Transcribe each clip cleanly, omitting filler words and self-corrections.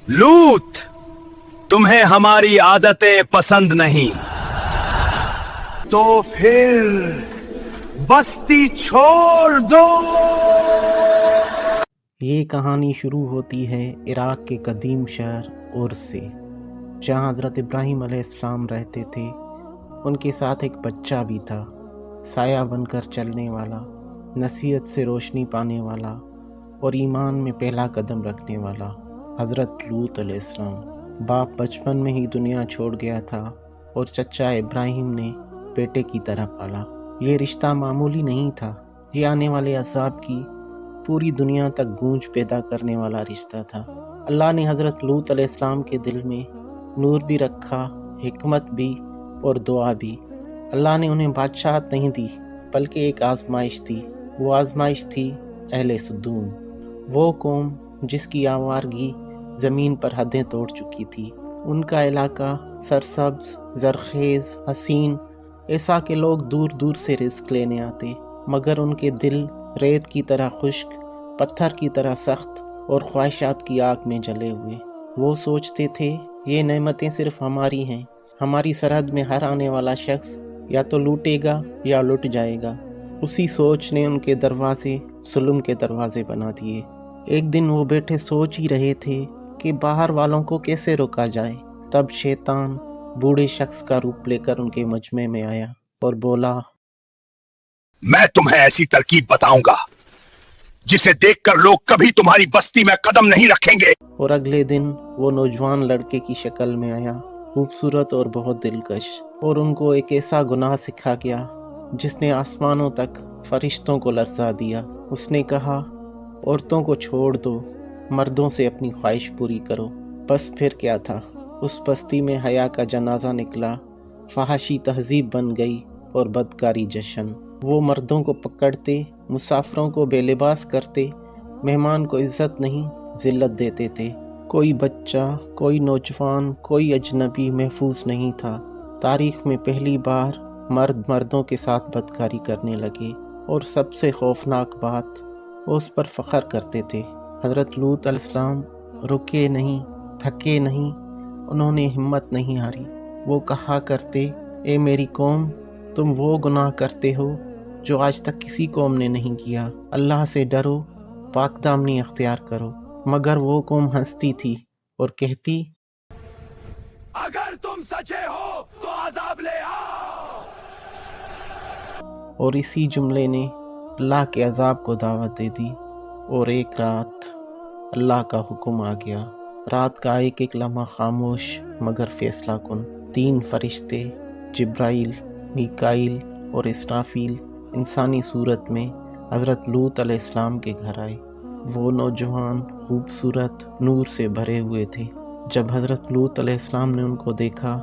लूत, तुम्हें हमारी आदतें पसंद नहीं, तो फिर बस्ती छोड़ दो। ये कहानी शुरू होती है इराक़ के कदीम शहर उर्स से, जहाँ हज़रत इब्राहीम अलैहिस्सलाम रहते थे। उनके साथ एक बच्चा भी था, साया बनकर चलने वाला, नसीहत से रोशनी पाने वाला और ईमान में पहला कदम रखने वाला, हज़रत लूत अलैहिस्सलाम। बाप बचपन में ही दुनिया छोड़ गया था और चचा इब्राहीम ने बेटे की तरह पाला। ये रिश्ता मामूली नहीं था, ये आने वाले अज़ाब की पूरी दुनिया तक गूंज पैदा करने वाला रिश्ता था। अल्लाह ने हज़रत लूत अलैहिस्सलाम के दिल में नूर भी रखा, हिकमत भी और दुआ भी। अल्लाह ने उन्हें बादशाहत नहीं दी, बल्कि एक आजमाइश दी। वो आजमाइश थी अहले सदूम, वो कौम जिसकी आवारगी ज़मीन पर हदें तोड़ चुकी थी। उनका इलाका सरसब्ज, ज़रखेज़, हसीन, ऐसा कि लोग दूर दूर से रिस्क लेने आते, मगर उनके दिल रेत की तरह खुश्क, पत्थर की तरह सख्त और ख्वाहिशात की आग में जले हुए। वो सोचते थे ये नेमतें सिर्फ हमारी हैं, हमारी सरहद में हर आने वाला शख्स या तो लूटेगा या लुट जाएगा। उसी सोच ने उनके दरवाजे जुल्म के दरवाजे बना दिए। एक दिन वो बैठे सोच ही रहे थे कि बाहर वालों को कैसे रोका जाए, तब शैतान बूढ़े शख्स का रूप लेकर उनके मजमे में आया और बोला, मैं तुम्हें ऐसी तरकीब बताऊंगा जिसे देखकर लोग कभी तुम्हारी बस्ती में कदम नहीं रखेंगे। और अगले दिन वो नौजवान लड़के की शक्ल में आया, खूबसूरत और बहुत दिलकश, और उनको एक ऐसा गुनाह सिखा गया जिसने आसमानों तक फरिश्तों को लरजा दिया। उसने कहा, औरतों को छोड़ दो, मर्दों से अपनी ख्वाहिश पूरी करो। बस फिर क्या था, उस बस्ती में हया का जनाजा निकला, फहाशी तहजीब बन गई और बदकारी जश्न। वो मर्दों को पकड़ते, मुसाफिरों को बेलिबास करते, मेहमान को इज्जत नहीं जिल्लत देते थे। कोई बच्चा, कोई नौजवान, कोई अजनबी महफूज नहीं था। तारीख में पहली बार मर्द मर्दों के साथ बदकारी करने लगे, और सबसे खौफनाक बात, वो उस पर फ़ख्र करते थे। हज़रत लूत अलैहिस्सलाम रुके नहीं, थके नहीं, उन्होंने हिम्मत नहीं हारी। वो कहा करते, ए मेरी कौम, तुम वो गुनाह करते हो जो आज तक किसी कौम ने नहीं किया। अल्लाह से डरो, पाकदामनी अख्तियार करो। मगर वो कौम हंसती थी और कहती, अगर तुम सच्चे हो तो अजाब ले आओ। और इसी जुमले ने अल्लाह के अजाब को दावत दे दी। और एक रात अल्लाह का हुक्म आ गया। रात का एक एक लम्हा खामोश मगर फैसला कुन। 3 फरिश्ते जिब्राइल, मीकाइल और इसराफील इंसानी सूरत में हज़रत लूत अलैहिस्सलाम के घर आए। वो नौजवान खूबसूरत, नूर से भरे हुए थे। जब हज़रत लूत अलैहिस्सलाम ने उनको देखा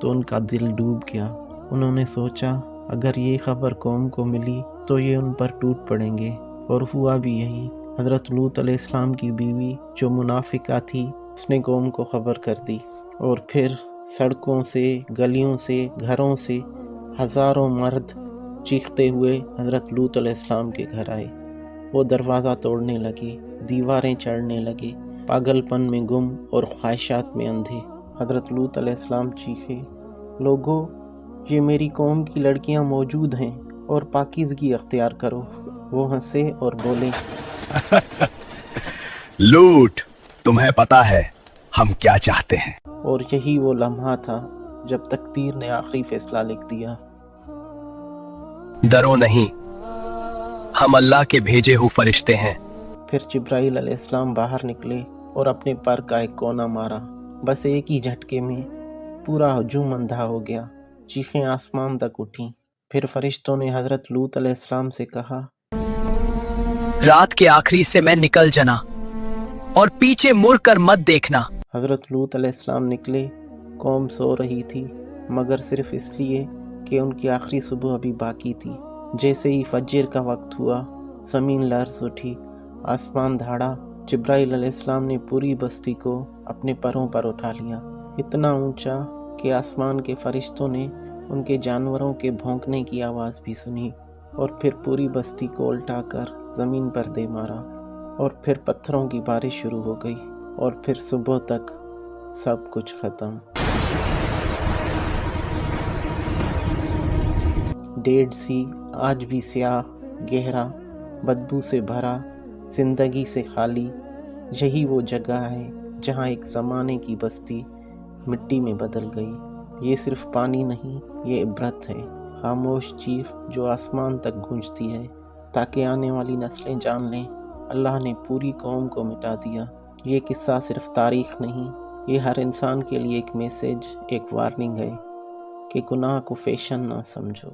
तो उनका दिल डूब गया। उन्होंने सोचा, अगर ये खबर कौम को मिली तो ये उन पर टूट पड़ेंगे, और हुआ भी यही। हज़रत लूत अलैहिस्सलाम की बीवी जो मुनाफिका थी, उसने कौम को खबर कर दी, और फिर सड़कों से, गलियों से, घरों से हज़ारों मर्द चीखते हुए हज़रत लूत अलैहिस्सलाम के घर आए। वो दरवाज़ा तोड़ने लगे, दीवारें चढ़ने लगे, पागलपन में गुम और ख्वाहिशात में अंधे। हज़रत लूत अलैहिस्सलाम चीखे, लोगो, ये मेरी कौम की लड़कियां मौजूद हैं और पाकीज़गी अख्तियार करो। वो हंसे और बोले, लूट, तुम्हें पता है हम क्या चाहते हैं। और यही वो लम्हा था जब तकदीर ने आखिरी फैसला लिख दिया। डरो नहीं, हम अल्लाह के भेजे हुए फरिश्ते हैं। फिर जिब्राइल अलैहिस्सलाम बाहर निकले और अपने पर का एक कोना मारा। बस एक ही झटके में पूरा हजूम अंधा हो गया। चीखें आसमान तक उठी। फिर फरिश्तों ने हज़रत लूत अलैहिस्सलाम से कहा, रात के आखिरी से मैं निकल जाना और पीछे मुड़ कर मत देखना। हज़रत लूत अलैहिस्सलाम निकले। कौम सो रही थी, मगर सिर्फ इसलिए कि उनकी आखिरी सुबह अभी बाकी थी। जैसे ही फज्र का वक्त हुआ, ज़मीन लर्ज़ उठी, आसमान धाड़ा। जिब्राइल अलैहिस्सलाम ने पूरी बस्ती को अपने परों पर उठा लिया, इतना ऊंचा कि आसमान के फरिश्तों ने उनके जानवरों के भौंकने की आवाज़ भी सुनी। और फिर पूरी बस्ती को उल्टा कर ज़मीन पर दे मारा, और फिर पत्थरों की बारिश शुरू हो गई। اور پھر صبح تک سب کچھ ختم۔ ڈیڈ سی آج بھی سیاہ، گہرا، بدبو سے بھرا، زندگی سے خالی۔ یہی وہ جگہ ہے جہاں ایک زمانے کی بستی مٹی میں بدل گئی۔ یہ صرف پانی نہیں، یہ عبرت ہے، خاموش چیخ جو آسمان تک گونجتی ہے تاکہ آنے والی نسلیں جان لیں اللہ نے پوری قوم کو مٹا دیا۔ یہ قصہ صرف تاریخ نہیں، یہ ہر انسان کے لیے ایک میسج، ایک وارننگ ہے کہ گناہ کو فیشن نہ سمجھو۔